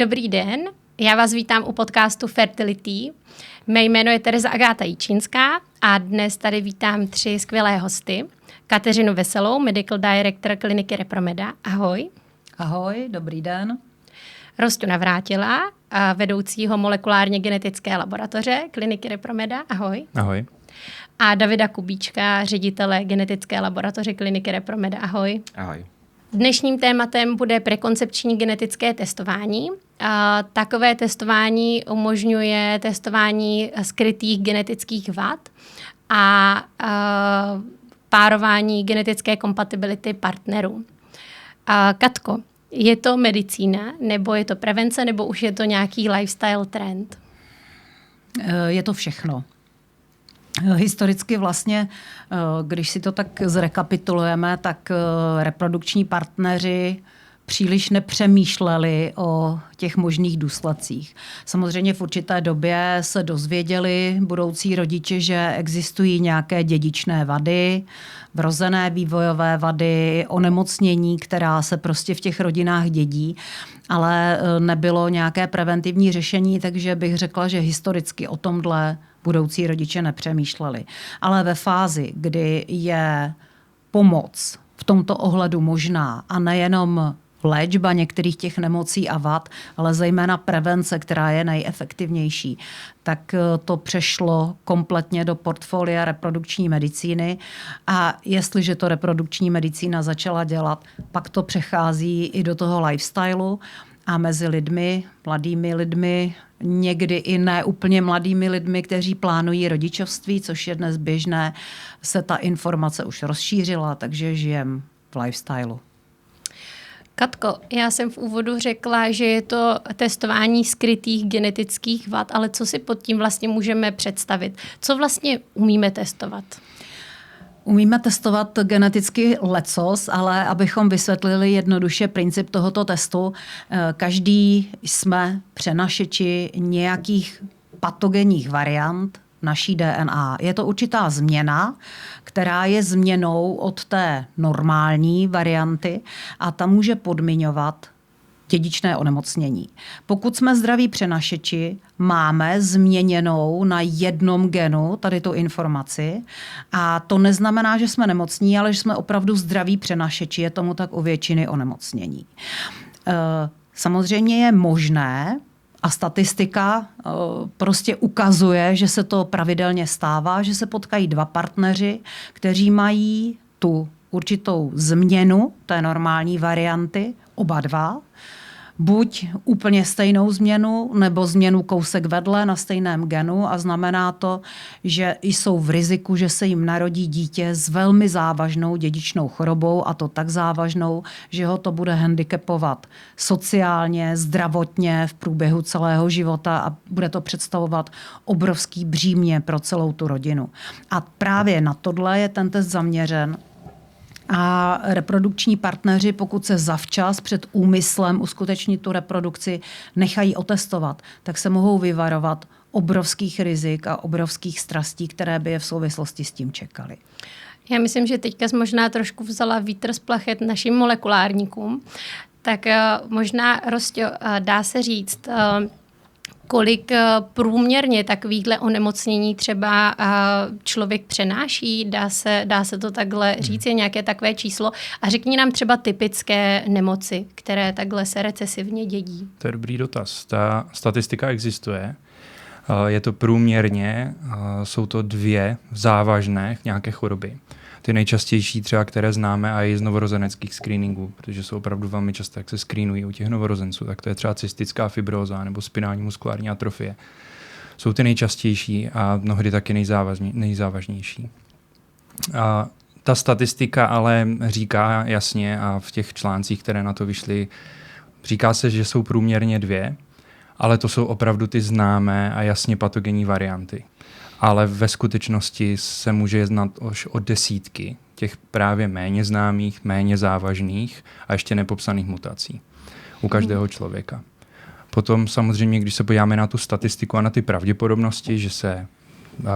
Dobrý den, já vás vítám u podcastu Fertility. Mé jméno je Tereza Agáta Jičínská a dnes tady vítám 3 skvělé hosty. Kateřinu Veselou, Medical Director kliniky Repromeda. Ahoj. Ahoj, dobrý den. Rosťu Navrátila, vedoucího molekulárně genetické laboratoře kliniky Repromeda. Ahoj. Ahoj. A Davida Kubíčka, ředitele genetické laboratoře kliniky Repromeda. Ahoj. Ahoj. Dnešním tématem bude prekoncepční genetické testování. Takové testování umožňuje testování skrytých genetických vad a párování genetické kompatibility partnerů. Katko, je to medicína, nebo je to prevence, nebo už je to nějaký lifestyle trend? Je to všechno. Historicky vlastně, když si to tak zrekapitulujeme, tak reprodukční partneři příliš nepřemýšleli o těch možných důsledcích. Samozřejmě v určité době se dozvěděli budoucí rodiče, že existují nějaké dědičné vady, vrozené vývojové vady, onemocnění, která se prostě v těch rodinách dědí, ale nebylo nějaké preventivní řešení, takže bych řekla, že historicky o tomhle budoucí rodiče nepřemýšleli. Ale ve fázi, kdy je pomoc v tomto ohledu možná a nejenom léčba některých těch nemocí a vad, ale zejména prevence, která je nejefektivnější, tak to přešlo kompletně do portfolia reprodukční medicíny a jestliže to reprodukční medicína začala dělat, pak to přechází i do toho lifestylu a mezi lidmi, mladými lidmi, někdy i ne úplně mladými lidmi, kteří plánují rodičovství, což je dnes běžné, se ta informace už rozšířila, takže žijem v lifestylu. Katko, já jsem v úvodu řekla, že je to testování skrytých genetických vad, ale co si pod tím vlastně můžeme představit? Co vlastně umíme testovat? Umíme testovat geneticky lecos, ale abychom vysvětlili jednoduše princip tohoto testu, každý jsme přenašeči nějakých patogenních variant naší DNA. Je to určitá změna, která je změnou od té normální varianty a ta může podmiňovat dědičné onemocnění. Pokud jsme zdraví přenašeči, máme změněnou na jednom genu tady tu informaci a to neznamená, že jsme nemocní, ale že jsme opravdu zdraví přenašeči. Je tomu tak u většiny onemocnění. Samozřejmě je možné, a statistika prostě ukazuje, že se to pravidelně stává, že se potkají 2 partneři, kteří mají tu určitou změnu té normální varianty, oba 2, buď úplně stejnou změnu, nebo změnu kousek vedle na stejném genu a znamená to, že jsou v riziku, že se jim narodí dítě s velmi závažnou dědičnou chorobou a to tak závažnou, že ho to bude handicapovat sociálně, zdravotně v průběhu celého života a bude to představovat obrovský břímě pro celou tu rodinu. A právě na tohle je ten test zaměřen. A reprodukční partneři, pokud se zavčas před úmyslem uskutečnit tu reprodukci nechají otestovat, tak se mohou vyvarovat obrovských rizik a obrovských strastí, které by je v souvislosti s tím čekaly. Já myslím, že teďka jsi možná trošku vzala vítr z plachet našim molekulárníkům. Tak možná, Rostě, dá se říct, kolik průměrně takovýchhle onemocnění třeba člověk přenáší? Dá se to takhle říct? Je nějaké takové číslo? A řekni nám třeba typické nemoci, které takhle se recesivně dědí. To je dobrý dotaz. Ta statistika existuje. Je to průměrně, jsou to 2 závažné nějaké choroby. Ty nejčastější třeba, které známe a i z novorozeneckých screeningů, protože jsou opravdu velmi často, jak se screenují u těch novorozenců, tak to je třeba cystická fibróza nebo spinální muskulární atrofie. Jsou ty nejčastější a mnohdy taky nejzávažnější. A ta statistika ale říká jasně a v těch článcích, které na to vyšly, říká se, že jsou průměrně 2, ale to jsou opravdu ty známé a jasně patogenní varianty. Ale ve skutečnosti se může jednat už o desítky těch právě méně známých, méně závažných a ještě nepopsaných mutací u každého člověka. Potom samozřejmě, když se podíváme na tu statistiku a na ty pravděpodobnosti, že se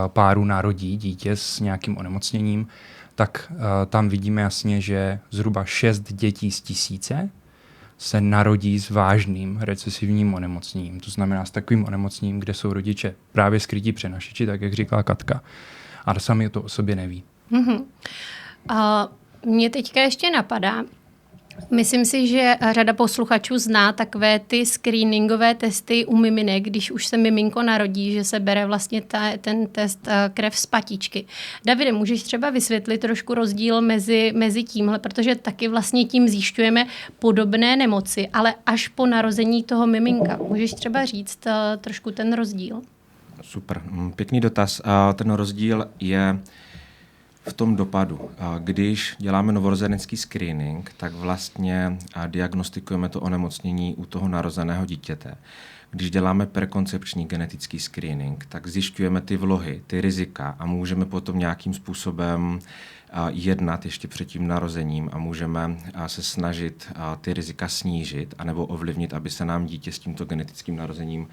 páru narodí dítě s nějakým onemocněním, tak tam vidíme jasně, že zhruba 6 dětí z 1000 se narodí s vážným recesivním onemocněním. To znamená s takovým onemocněním, kde jsou rodiče právě skrytí přenašeči, tak jak říkala Katka. A sami to o sobě neví. Mm-hmm. Mě teďka ještě napadá, myslím si, že řada posluchačů zná takové ty screeningové testy u miminek, když už se miminko narodí, že se bere vlastně ten test krev z patičky. Davide, můžeš třeba vysvětlit trošku rozdíl mezi tímhle, protože taky vlastně tím zjišťujeme podobné nemoci, ale až po narození toho miminka. Můžeš třeba říct trošku ten rozdíl? Super, pěkný dotaz. Ten rozdíl je v tom dopadu. Když děláme novorozenecký screening, tak vlastně diagnostikujeme to onemocnění u toho narozeného dítěte. Když děláme prekoncepční genetický screening, tak zjišťujeme ty vlohy, ty rizika a můžeme potom nějakým způsobem jednat ještě před tím narozením a můžeme se snažit ty rizika snížit anebo ovlivnit, aby se nám dítě s tímto genetickým narozením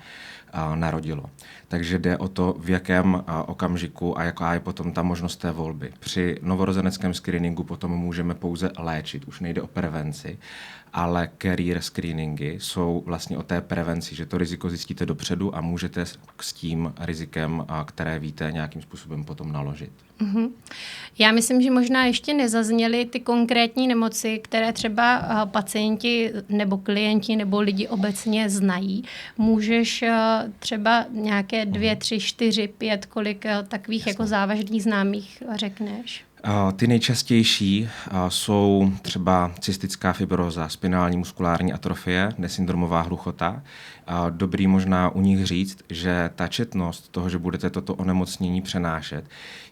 narodilo. Takže jde o to, v jakém okamžiku a jaká je potom ta možnost té volby. Při novorozeneckém screeningu potom můžeme pouze léčit, už nejde o prevenci, ale career screeningy jsou vlastně o té prevenci, že to riziko zjistíte dopředu a můžete s tím rizikem, které víte, nějakým způsobem potom naložit. Mm-hmm. Já myslím, že možná ještě nezazněly ty konkrétní nemoci, které třeba pacienti nebo klienti nebo lidi obecně znají. Můžeš třeba nějaké 2, 3, 4, 5, kolik takových jako závažných známých řekneš? Ty nejčastější jsou třeba cystická fibróza, spinální muskulární atrofie, nesyndromová hluchota. Dobrý možná u nich říct, že ta četnost toho, že budete toto onemocnění přenášet,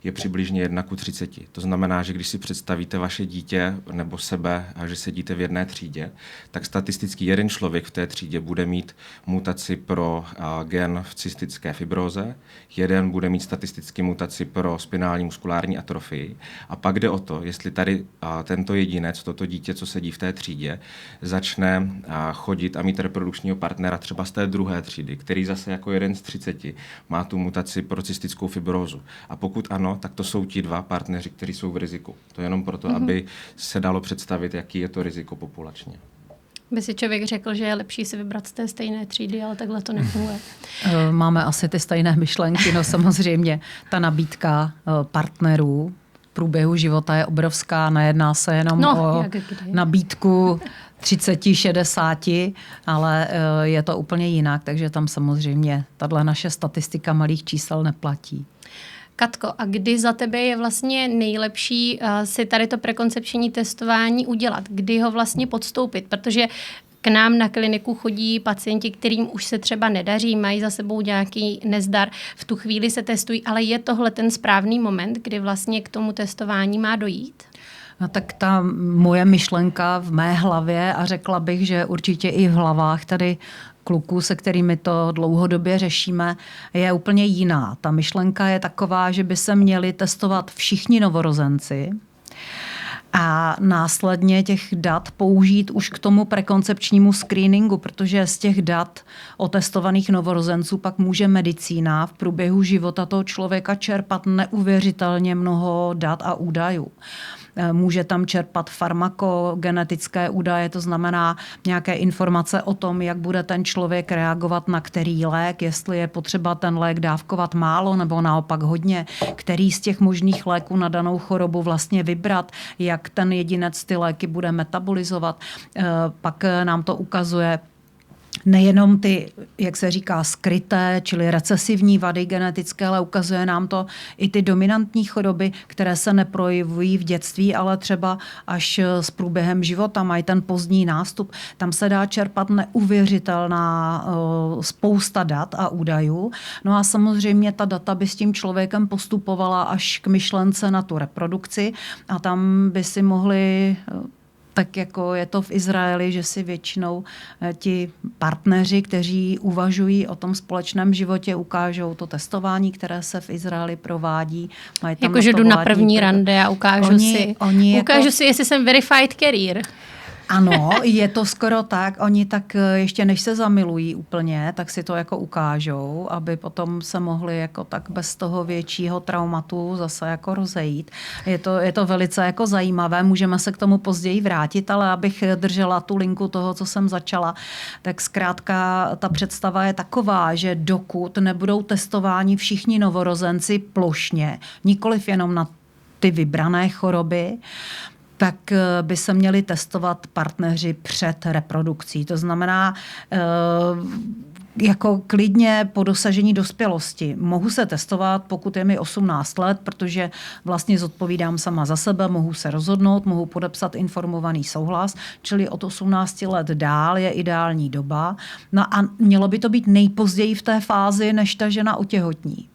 je přibližně 1:30. To znamená, že když si představíte vaše dítě nebo sebe, že sedíte v jedné třídě, tak statisticky jeden člověk v té třídě bude mít mutaci pro gen v cystické fibróze, jeden bude mít statisticky mutaci pro spinální muskulární atrofii. A pak jde o to, jestli tady tento jedinec, toto dítě, co sedí v té třídě, začne chodit a mít reprodukčního partnera třeba z té druhé třídy, který zase jako jeden z 30 má tu mutaci pro cystickou fibrózu. A pokud ano, tak to jsou ti dva partneři, kteří jsou v riziku. To je jenom proto, aby se dalo představit, jaký je to riziko populačně. By si člověk řekl, že je lepší si vybrat z té stejné třídy, ale takhle to nefunguje. Máme asi ty stejné myšlenky, no samozřejmě ta nabídka partnerů v průběhu života je obrovská, nejedná se jenom o nabídku 30, 60, ale je to úplně jinak, takže tam samozřejmě tato naše statistika malých čísel neplatí. Katko, a kdy za tebe je vlastně nejlepší si tady to prekoncepční testování udělat? Kdy ho vlastně podstoupit? Protože k nám na kliniku chodí pacienti, kterým už se třeba nedaří, mají za sebou nějaký nezdar, v tu chvíli se testují, ale je tohle ten správný moment, kdy vlastně k tomu testování má dojít? No tak ta moje myšlenka v mé hlavě a řekla bych, že určitě i v hlavách tady kluků, se kterými to dlouhodobě řešíme, je úplně jiná. Ta myšlenka je taková, že by se měli testovat všichni novorozenci a následně těch dat použít už k tomu prekoncepčnímu screeningu, protože z těch dat o testovaných novorozenců pak může medicína v průběhu života toho člověka čerpat neuvěřitelně mnoho dat a údajů. Může tam čerpat farmakogenetické údaje, to znamená nějaké informace o tom, jak bude ten člověk reagovat na který lék, jestli je potřeba ten lék dávkovat málo nebo naopak hodně, který z těch možných léků na danou chorobu vlastně vybrat, jak ten jedinec ty léky bude metabolizovat. Pak nám to ukazuje nejenom ty, jak se říká, skryté, čili recesivní vady genetické, ale ukazuje nám to i ty dominantní choroby, které se neprojevují v dětství, ale třeba až s průběhem života mají ten pozdní nástup. Tam se dá čerpat neuvěřitelná spousta dat a údajů. No a samozřejmě ta data by s tím člověkem postupovala až k myšlence na tu reprodukci a tam by si mohli tak jako je to v Izraeli, že si většinou ti partneři, kteří uvažují o tom společném životě, ukážou to testování, které se v Izraeli provádí. Jakože jdu na první rande a ukážu si, jestli jsem verified carrier. Ano, je to skoro tak. Oni tak ještě než se zamilují úplně, tak si to jako ukážou, aby potom se mohli jako tak bez toho většího traumatu zase jako rozejít. Je to velice jako zajímavé, můžeme se k tomu později vrátit, ale abych držela tu linku toho, co jsem začala, tak zkrátka ta představa je taková, že dokud nebudou testováni všichni novorozenci plošně, nikoliv jenom na ty vybrané choroby, tak by se měli testovat partneři před reprodukcí. To znamená, jako klidně po dosažení dospělosti. Mohu se testovat, pokud je mi 18 let, protože vlastně zodpovídám sama za sebe, mohu se rozhodnout, mohu podepsat informovaný souhlas, čili od 18 let dál je ideální doba. No a mělo by to být nejpozději v té fázi, než ta žena otěhotní.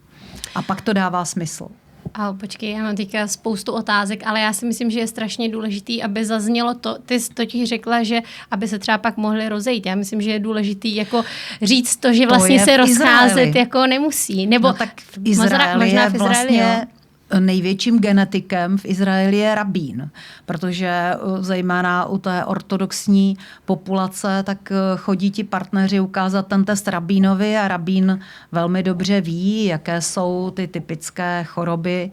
A pak to dává smysl. A počkej, já mám teďka spoustu otázek, ale já si myslím, že je strašně důležitý, aby zaznělo to, ty jsi totiž řekla, že aby se třeba pak mohli rozejít. Já myslím, že je důležitý jako říct to, že vlastně se rozcházet jako nemusí. Nebo no tak v Izraeli možná v Izraeli, vlastně největším genetikem v Izraeli je rabín, protože zejména u té ortodoxní populace tak chodí ti partneři ukázat ten test rabínovi a rabín velmi dobře ví, jaké jsou ty typické choroby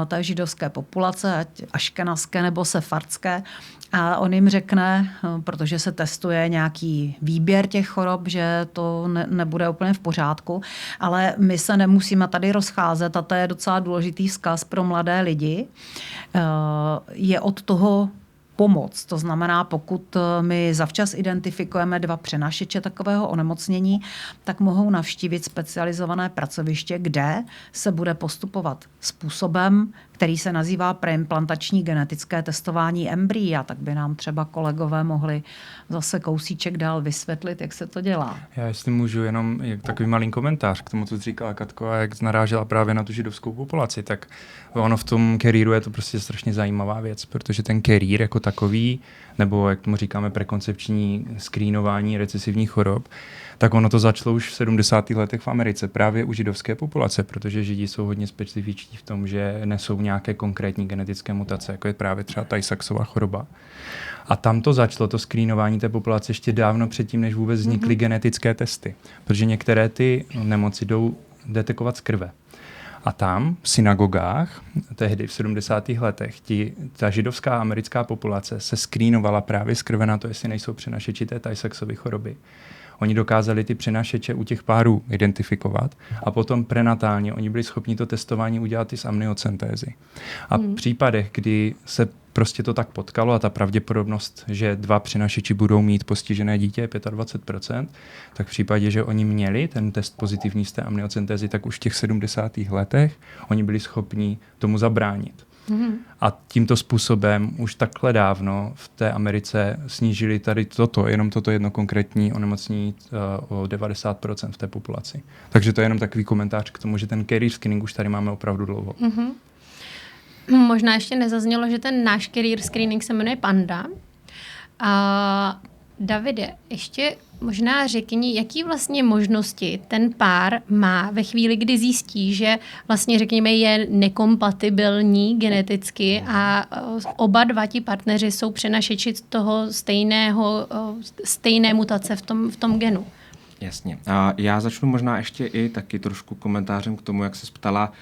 té židovské populace, ať aškenaské nebo sefardské. A on jim řekne, protože se testuje nějaký výběr těch chorob, že to nebude úplně v pořádku, ale my se nemusíme tady rozcházet a to je docela důležitý vzkaz pro mladé lidi. Je od toho pomoc. To znamená, pokud my zavčas identifikujeme 2 přenašeče takového onemocnění, tak mohou navštívit specializované pracoviště, kde se bude postupovat způsobem, který se nazývá preimplantační genetické testování embryí. A tak by nám třeba kolegové mohli zase kousíček dál vysvětlit, jak se to dělá. Já jestli můžu jenom takový malý komentář k tomu, co říkala Katko a jak narážela právě na tu židovskou populaci, tak ono v tom careeru je to prostě strašně zajímavá věc, protože ten career jako takový, nebo jak tomu říkáme prekoncepční screenování recesivních chorob, tak ono to začalo už v 70. letech v Americe, právě u židovské populace, protože Židi jsou hodně specifičtí v tom, že nesou nějaké konkrétní genetické mutace, jako je právě třeba Tay-Sachsova choroba. A tam to začalo, to screenování té populace ještě dávno předtím, než vůbec vznikly genetické testy, protože některé ty nemoci jdou detekovat z krve. A tam v synagogách, tehdy v 70. letech, ta židovská americká populace se screenovala právě z krve na to, jestli nejsou přenašeči té Tay-Sachsovy choroby. Oni dokázali ty přenašeče u těch párů identifikovat a potom prenatálně oni byli schopni to testování udělat i z amniocentézy. A v případech, kdy se prostě to tak potkalo a ta pravděpodobnost, že 2 přenašeči budou mít postižené dítě je 25%, tak v případě, že oni měli ten test pozitivní z té amniocentézy, tak už v těch 70. letech oni byli schopni tomu zabránit. A tímto způsobem už takhle dávno v té Americe snížili tady jenom toto jedno konkrétní onemocnění o 90% v té populaci. Takže to je jenom takový komentář k tomu, že ten career screening už tady máme opravdu dlouho. Možná ještě nezaznělo, že ten náš career screening se jmenuje Panda. A Davide, ještě možná řekni, jaký vlastně možnosti ten pár má ve chvíli, kdy zjistí, že vlastně řekněme je nekompatibilní geneticky a oba 2 ti partneři jsou přenašeči toho stejné mutace v tom genu. Jasně. A já začnu možná ještě i taky trošku komentářem k tomu, jak se ptala,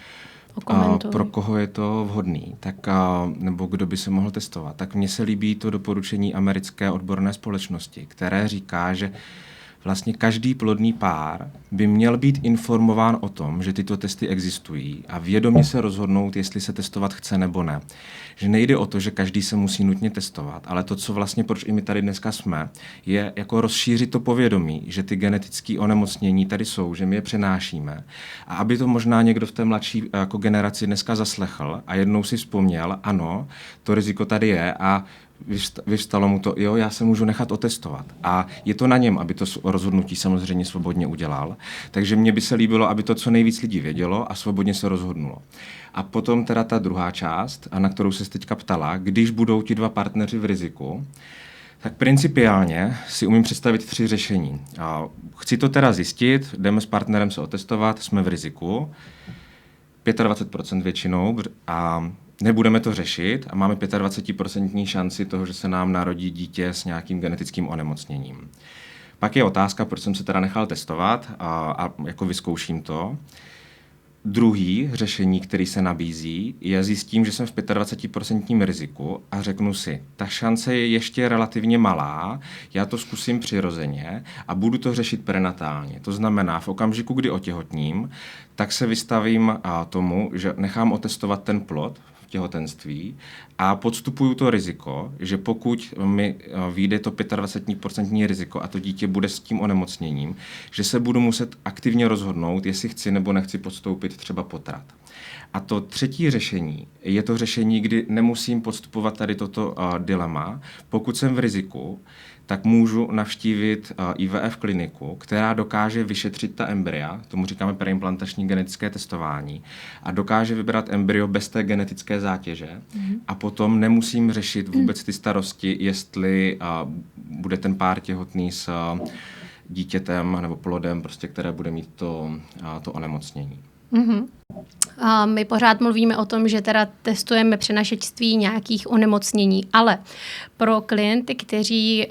pro koho je to vhodný, tak, nebo kdo by se mohl testovat. Tak mně se líbí to doporučení americké odborné společnosti, které říká, že vlastně každý plodný pár by měl být informován o tom, že tyto testy existují a vědomě se rozhodnout, jestli se testovat chce nebo ne. Že nejde o to, že každý se musí nutně testovat, ale to, co vlastně, proč i my tady dneska jsme, je jako rozšířit to povědomí, že ty genetické onemocnění tady jsou, že my je přenášíme. A aby to možná někdo v té mladší jako generaci dneska zaslechl a jednou si vzpomněl, ano, to riziko tady je a vyvstalo mu to, jo, já se můžu nechat otestovat. A je to na něm, aby to rozhodnutí samozřejmě svobodně udělal. Takže mně by se líbilo, aby to co nejvíc lidí vědělo a svobodně se rozhodnulo. A potom teda ta druhá část, a na kterou se teďka ptala, když budou ti 2 partneři v riziku, tak principiálně si umím představit 3 řešení. A chci to teda zjistit, jdeme s partnerem se otestovat, jsme v riziku, 25% většinou, a nebudeme to řešit a máme 25% šanci toho, že se nám narodí dítě s nějakým genetickým onemocněním. Pak je otázka, proč jsem se teda nechal testovat a jako vyzkouším to. Druhý řešení, který se nabízí, je zjistím, že jsem v 25% riziku a řeknu si, ta šance je ještě relativně malá, já to zkusím přirozeně a budu to řešit prenatálně. To znamená, v okamžiku, kdy otěhotním, tak se vystavím tomu, že nechám otestovat ten plod v těhotenství a podstupuju to riziko, že pokud mi vyjde to 25% riziko a to dítě bude s tím onemocněním, že se budu muset aktivně rozhodnout, jestli chci nebo nechci podstoupit třeba potrat. A to třetí řešení je to řešení, kdy nemusím podstupovat tady toto dilema. Pokud jsem v riziku, tak můžu navštívit IVF kliniku, která dokáže vyšetřit ta embrya, tomu říkáme preimplantační genetické testování, a dokáže vybrat embryo bez té genetické zátěže a potom nemusím řešit vůbec ty starosti, jestli bude ten pár těhotný s dítětem nebo plodem, prostě, které bude mít to onemocnění. Mm-hmm. A my pořád mluvíme o tom, že teda testujeme přenašečství nějakých onemocnění, ale pro klienty, kteří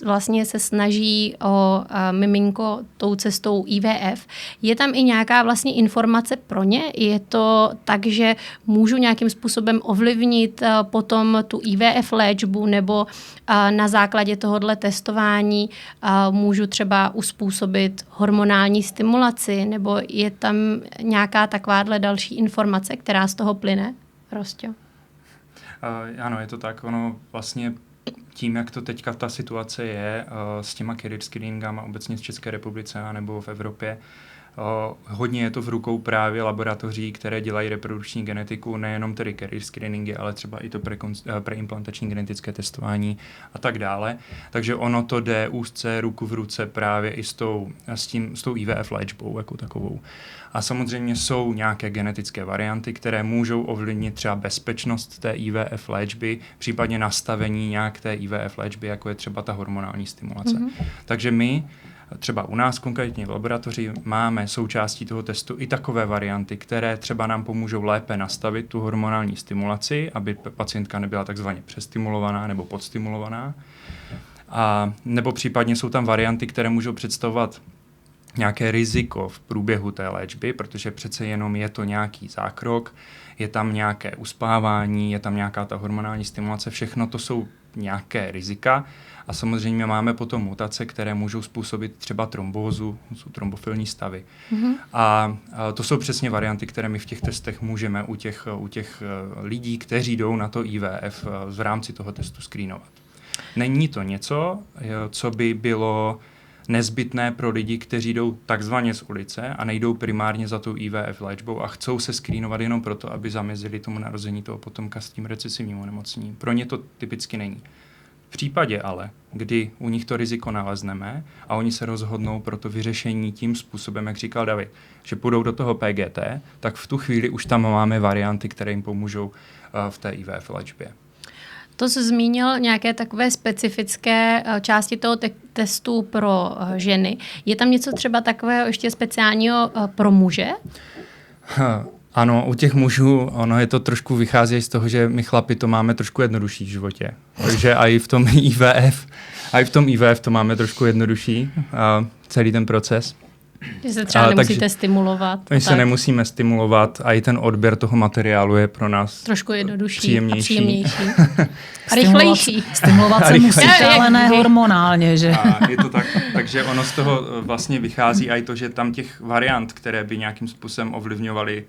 vlastně se snaží o miminko tou cestou IVF, je tam i nějaká vlastně informace pro ně? Je to tak, že můžu nějakým způsobem ovlivnit potom tu IVF léčbu nebo na základě tohohle testování můžu třeba uspůsobit hormonální stimulaci nebo je tam nějaká takováhle další informace, která z toho plyne? Rostě? Ano, je to tak. Ono vlastně tím, jak to teďka ta situace je s těma carrier screeningama obecně v České republice nebo v Evropě, hodně je to v rukou právě laboratoří, které dělají reprodukční genetiku, nejenom tedy carrier screeningy, ale třeba i to preimplantační genetické testování a tak dále. Takže ono to jde úzce ruku v ruce právě i s tou IVF léčbou jako takovou. A samozřejmě jsou nějaké genetické varianty, které můžou ovlivnit třeba bezpečnost té IVF léčby, případně nastavení nějak té IVF léčby, jako je třeba ta hormonální stimulace. Mm-hmm. Takže my třeba u nás konkrétně v laboratoři máme součástí toho testu i takové varianty, které třeba nám pomůžou lépe nastavit tu hormonální stimulaci, aby pacientka nebyla takzvaně přestimulovaná nebo podstimulovaná. A nebo případně jsou tam varianty, které můžou představovat nějaké riziko v průběhu té léčby, protože přece jenom je to nějaký zákrok, je tam nějaké uspávání, je tam nějaká ta hormonální stimulace, všechno to jsou nějaké rizika a samozřejmě máme potom mutace, které můžou způsobit třeba trombózu, jsou trombofilní stavy. Mm-hmm. A to jsou přesně varianty, které my v těch testech můžeme u těch lidí, kteří jdou na to IVF v rámci toho testu screenovat. Není to něco, co by bylo nezbytné pro lidi, kteří jdou takzvaně z ulice a nejdou primárně za tou IVF léčbou a chcou se screenovat jenom proto, aby zamezili tomu narození toho potomka s tím recesivním onemocněním. Pro ně to typicky není. V případě ale, kdy u nich to riziko nalezneme a oni se rozhodnou pro to vyřešení tím způsobem, jak říkal David, že půjdou do toho PGT, tak v tu chvíli už tam máme varianty, které jim pomůžou v té IVF léčbě. To jsi zmínil nějaké takové specifické části toho testu pro ženy. Je tam něco třeba takového ještě speciálního pro muže? Ano, u těch mužů ono je to trošku vychází z toho, že my chlapi to máme trošku jednodušší v životě. Takže i v tom IVF to máme trošku jednodušší, celý ten proces. Že se třeba nemusíte stimulovat. My se nemusíme stimulovat a i ten odběr toho materiálu je pro nás trošku jednodušší příjemnější. A rychlejší. Stimulovat se musíte, ale ne hormonálně, že? A je to tak, takže ono z toho vlastně vychází i to, že tam těch variant, které by nějakým způsobem ovlivňovaly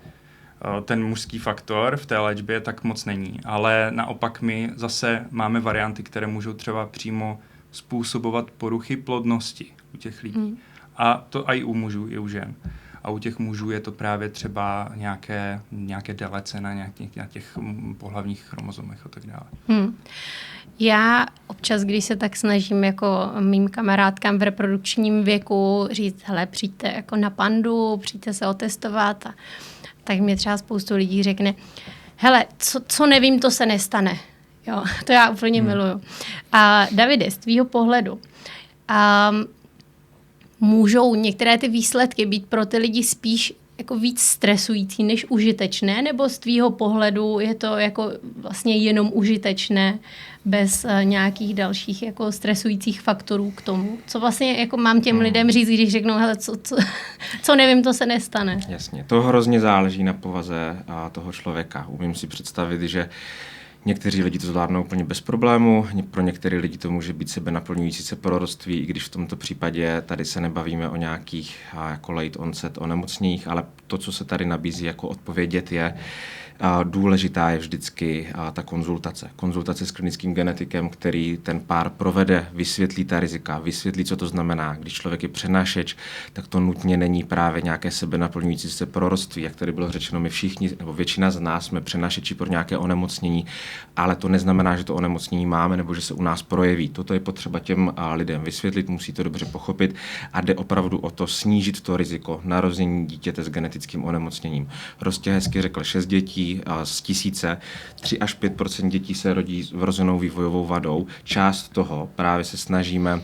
ten mužský faktor v té léčbě, tak moc není. Ale naopak my zase máme varianty, které můžou třeba přímo způsobovat poruchy plodnosti u těch lidí. A to i u mužů, i u žen. A u těch mužů je to právě třeba nějaké delece na těch pohlavních chromozomech a tak dále. Já občas, když se tak snažím jako mým kamarádkám v reprodukčním věku říct, hele, přijďte jako na pandu, přijďte se otestovat, tak mě třeba spoustu lidí řekne, hele, co nevím, to se nestane. Jo, to já úplně miluju. A Davide, z tvýho pohledu, můžou některé ty výsledky být pro ty lidi spíš jako víc stresující než užitečné, nebo z tvýho pohledu je to jako vlastně jenom užitečné bez nějakých dalších jako stresujících faktorů k tomu? Co vlastně jako mám těm lidem říct, když řeknou, hele, co nevím, to se nestane? Jasně, to hrozně záleží na povaze toho člověka. Umím si představit, že někteří lidi to zvládnou úplně bez problému, pro některé lidi to může být sebenaplňující se proroctví, i když v tomto případě tady se nebavíme o nějakých jako late onset onemocněních, ale to, co se tady nabízí jako odpovědět, je důležitá je vždycky ta konzultace. Konzultace s klinickým genetikem, který ten pár provede, vysvětlí ta rizika, vysvětlí, co to znamená. Když člověk je přenášeč, tak to nutně není právě nějaké sebenaplňující se proroctví. Jak tady bylo řečeno, my všichni, nebo většina z nás jsme přenášeči pro nějaké onemocnění, ale to neznamená, že to onemocnění máme nebo že se u nás projeví. Toto je potřeba těm lidem vysvětlit, musí to dobře pochopit a jde opravdu o to snížit to riziko narození dítěte s genetickým onemocněním. Prostě hezky řekl 6 dětí z 1000, 3 až 5% dětí se rodí s vrozenou vývojovou vadou. Část toho právě se snažíme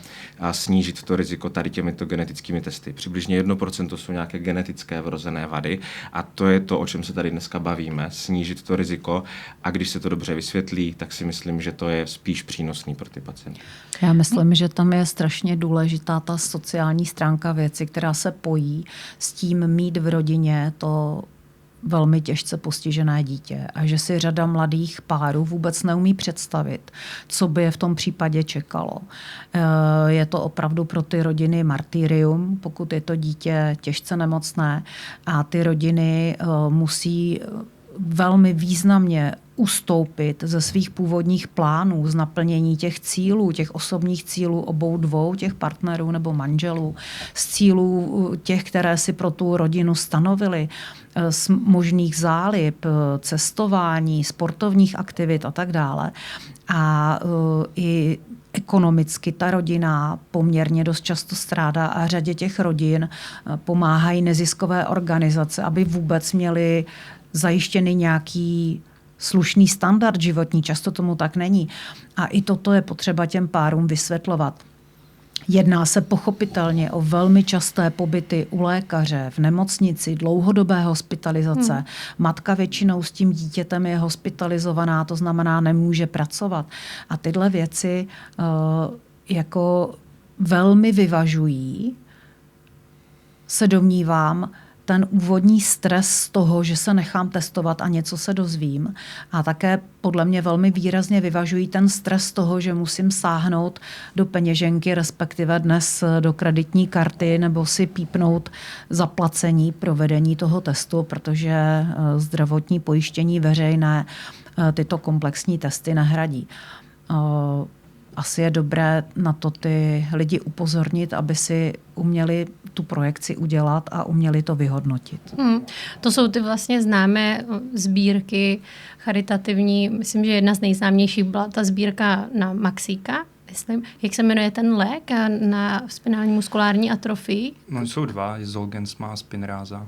snížit to riziko tady těmito genetickými testy. Přibližně 1% to jsou nějaké genetické vrozené vady a to je to, o čem se tady dneska bavíme, snížit to riziko a když se to dobře vysvětlí, tak si myslím, že to je spíš přínosný pro ty pacienty. Já myslím, že tam je strašně důležitá ta sociální stránka věci, která se pojí s tím mít v rodině to velmi těžce postižené dítě a že si řada mladých párů vůbec neumí představit, co by je v tom případě čekalo. Je to opravdu pro ty rodiny martyrium, pokud je to dítě těžce nemocné a ty rodiny musí velmi významně ustoupit ze svých původních plánů, z naplnění těch cílů, těch osobních cílů obou dvou těch partnerů nebo manželů, z cílů těch, které si pro tu rodinu stanovili, z možných zálib, cestování, sportovních aktivit a tak dále. A i ekonomicky ta rodina poměrně dost často strádá a řadě těch rodin pomáhají neziskové organizace, aby vůbec měli zajištěný nějaký slušný standard životní, často tomu tak není. A i toto je potřeba těm párům vysvětlovat. Jedná se pochopitelně o velmi časté pobyty u lékaře, v nemocnici, dlouhodobé hospitalizace. Matka většinou s tím dítětem je hospitalizovaná, to znamená nemůže pracovat. A tyhle věci jako velmi vyvažují, se domnívám, ten úvodní stres z toho, že se nechám testovat a něco se dozvím. A také podle mě velmi výrazně vyvažují ten stres z toho, že musím sáhnout do peněženky, respektive dnes do kreditní karty, nebo si pípnout zaplacení provedení toho testu, protože zdravotní pojištění veřejné tyto komplexní testy nehradí. Asi je dobré na to ty lidi upozornit, aby si uměli tu projekci udělat a uměli to vyhodnotit. To jsou ty vlastně známé sbírky charitativní. Myslím, že jedna z nejznámějších byla ta sbírka na Maxíka. Myslím, jak se jmenuje ten lék na spinální muskulární atrofii? No, jsou dva, Zolgensma a Spinraza.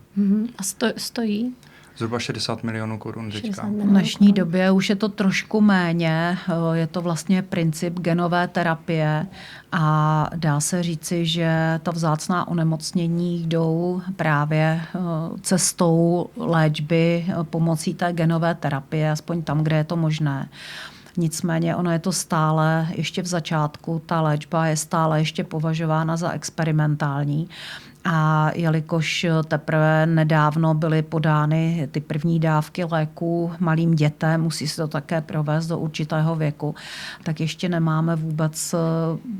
A stojí? Zhruba 60 milionů korun teďka. V dnešní době už je to trošku méně. Je to vlastně princip genové terapie a dá se říci, že ta vzácná onemocnění jdou právě cestou léčby pomocí té genové terapie, aspoň tam, kde je to možné. Nicméně ono je to stále ještě v začátku, ta léčba je stále ještě považována za experimentální. A jelikož teprve nedávno byly podány ty první dávky léků malým dětem, musí se to také provést do určitého věku, tak ještě nemáme vůbec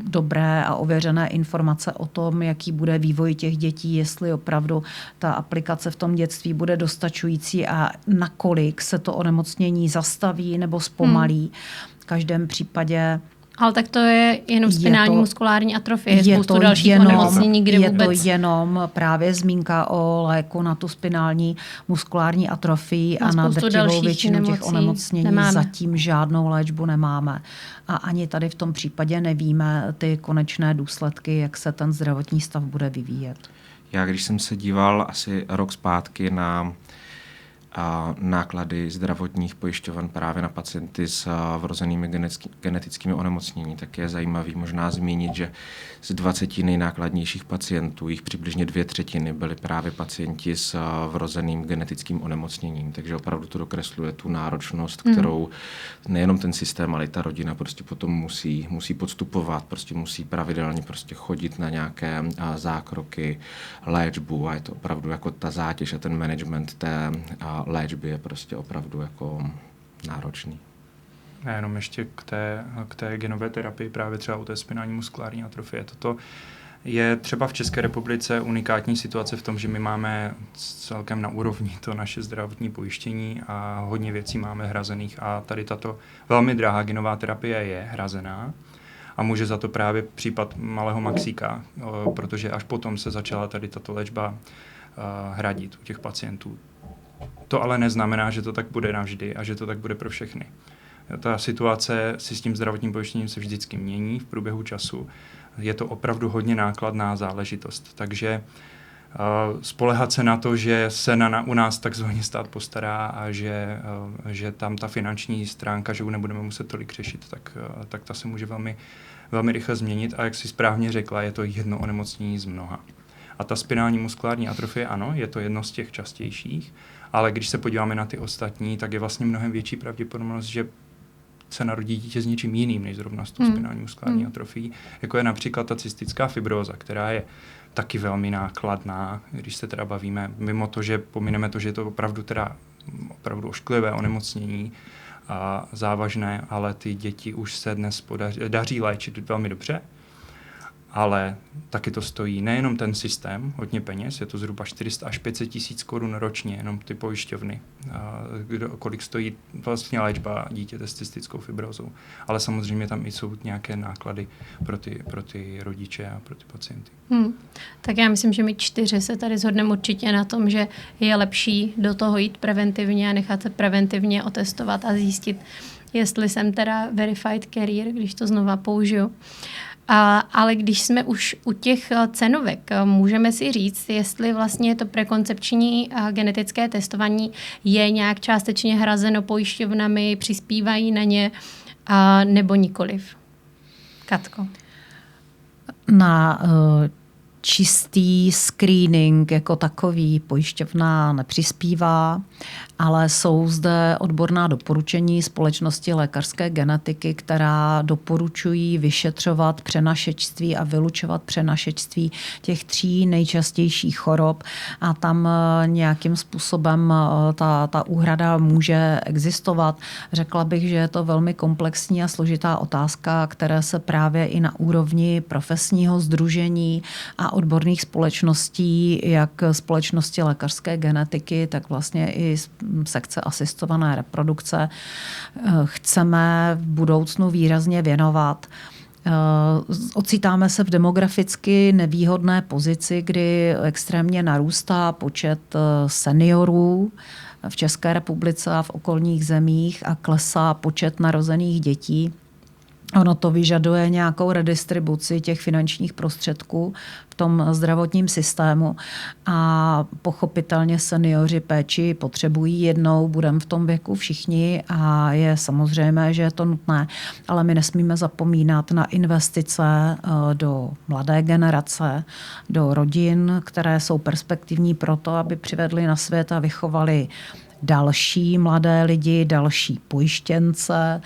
dobré a ověřené informace o tom, jaký bude vývoj těch dětí, jestli opravdu ta aplikace v tom dětství bude dostačující a nakolik se to onemocnění zastaví nebo zpomalí. V každém případě ale tak to je jenom spinální muskulární atrofie, je spoustu dalších onemocnění, kde je vůbec... Je to jenom právě zmínka o léku na tu spinální muskulární atrofii a na drtivou většinu těch onemocnění nemáme. Zatím žádnou léčbu nemáme. A ani tady v tom případě nevíme ty konečné důsledky, jak se ten zdravotní stav bude vyvíjet. Já když jsem se díval asi rok zpátky na náklady zdravotních pojišťoven právě na pacienty s vrozenými genetickými onemocnění, tak je zajímavý možná zmínit, že z 20 nejnákladnějších pacientů jich přibližně 2/3 byli právě pacienti s vrozeným genetickým onemocněním. Takže opravdu to dokresluje tu náročnost, kterou nejenom ten systém, ale i ta rodina prostě potom musí podstupovat, prostě musí pravidelně prostě chodit na nějaké zákroky, léčbu a je to opravdu jako ta zátěž a ten management té léčby je prostě opravdu jako náročný. A jenom ještě k té genové terapii, právě třeba u té spinální muskulární atrofie. Toto je třeba v České republice unikátní situace v tom, že my máme celkem na úrovni to naše zdravotní pojištění a hodně věcí máme hrazených a tady tato velmi drahá genová terapie je hrazená a může za to právě případ malého Maxíka, protože až potom se začala tady tato léčba hradit u těch pacientů. To ale neznamená, že to tak bude navždy a že to tak bude pro všechny. Ta situace si s tím zdravotním pojištěním se vždycky mění v průběhu času. Je to opravdu hodně nákladná záležitost, takže spoléhat se na to, že se u nás takzvaně stát postará a že tam ta finanční stránka, že ji nebudeme muset tolik řešit, tak ta se může velmi, velmi rychle změnit a jak si správně řekla, je to jedno onemocnění z mnoha. A ta spinální muskulární atrofie, ano, je to jedno z těch častějších, ale když se podíváme na ty ostatní, tak je vlastně mnohem větší pravděpodobnost, že se narodí dítě s něčím jiným, než zrovna s tou spinální muskulární atrofií, jako je například ta cystická fibróza, která je taky velmi nákladná, když se teda bavíme, mimo to, že pomineme to, že je to opravdu ošklivé onemocnění a závažné, ale ty děti už se dnes daří léčit velmi dobře, ale taky to stojí nejenom ten systém, hodně peněz, je to zhruba 400 až 500 tisíc korun ročně, jenom ty pojišťovny, kolik stojí vlastně léčba dítěte s cystickou fibrózou. Ale samozřejmě tam i jsou nějaké náklady pro ty rodiče a pro ty pacienty. Tak já myslím, že my 4 se tady shodneme určitě na tom, že je lepší do toho jít preventivně a nechat se preventivně otestovat a zjistit, jestli jsem teda verified carrier, když to znova použiju. Ale když jsme už u těch cenovek, můžeme si říct, jestli vlastně to prekoncepční genetické testování je nějak částečně hrazeno pojišťovnami, přispívají na ně, nebo nikoliv. Katko. Na čistý screening jako takový pojišťovna nepřispívá, ale jsou zde odborná doporučení společnosti lékařské genetiky, která doporučují vyšetřovat přenašečství a vylučovat přenašečství těch 3 nejčastějších chorob a tam nějakým způsobem ta úhrada může existovat. Řekla bych, že je to velmi komplexní a složitá otázka, které se právě i na úrovni profesního sdružení a odborných společností, jak společnosti lékařské genetiky, tak vlastně i sekce asistované reprodukce chceme v budoucnu výrazně věnovat. Ocitáme se v demograficky nevýhodné pozici, kdy extrémně narůstá počet seniorů v České republice a v okolních zemích a klesá počet narozených dětí. Ono to vyžaduje nějakou redistribuci těch finančních prostředků v tom zdravotním systému a pochopitelně seniori péči potřebují jednou, budeme v tom věku všichni a je samozřejmé, že je to nutné, ale my nesmíme zapomínat na investice do mladé generace, do rodin, které jsou perspektivní pro to, aby přivedli na svět a vychovali další mladé lidi, další pojištěnce,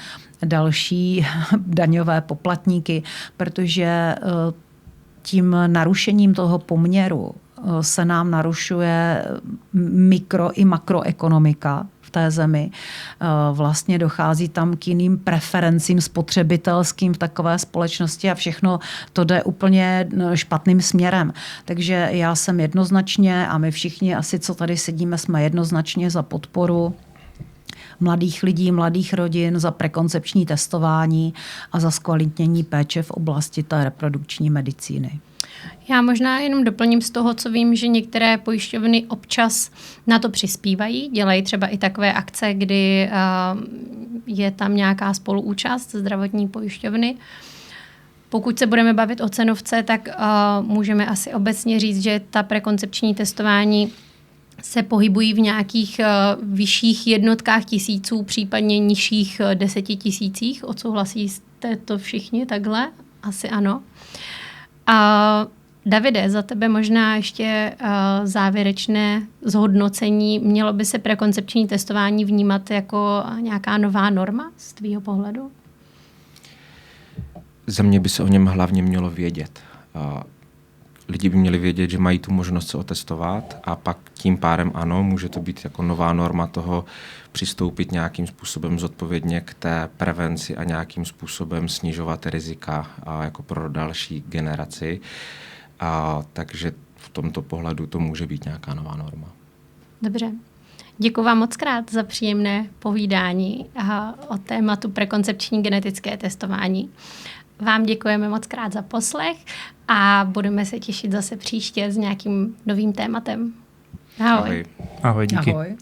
další daňové poplatníky, protože tím narušením toho poměru se nám narušuje mikro i makroekonomika v té zemi. Vlastně dochází tam k jiným preferencím spotřebitelským v takové společnosti a všechno to jde úplně špatným směrem. Takže já jsem jednoznačně a my všichni asi, co tady sedíme, jsme jednoznačně za podporu mladých lidí, mladých rodin, za prekoncepční testování a za zkvalitnění péče v oblasti té reprodukční medicíny. Já možná jenom doplním z toho, co vím, že některé pojišťovny občas na to přispívají. Dělají třeba i takové akce, kdy je tam nějaká spoluúčast zdravotní pojišťovny. Pokud se budeme bavit o cenovce, tak můžeme asi obecně říct, že ta prekoncepční testování se pohybují v nějakých vyšších jednotkách tisíců, případně nižších 10 tisících. Odsouhlasíte to všichni takhle? Asi ano. A Davide, za tebe možná ještě závěrečné zhodnocení. Mělo by se prekoncepční testování vnímat jako nějaká nová norma z tvýho pohledu? Za mě by se o něm hlavně mělo vědět. Lidi by měli vědět, že mají tu možnost se otestovat a pak tím pádem ano, může to být jako nová norma toho přistoupit nějakým způsobem zodpovědně k té prevenci a nějakým způsobem snižovat rizika jako pro další generaci. Takže v tomto pohledu to může být nějaká nová norma. Dobře. Děkuji vám moc krát za příjemné povídání o tématu prekoncepční genetické testování. Vám děkujeme moc krát za poslech a budeme se těšit zase příště s nějakým novým tématem. Ahoj. Ahoj, díky. Ahoj.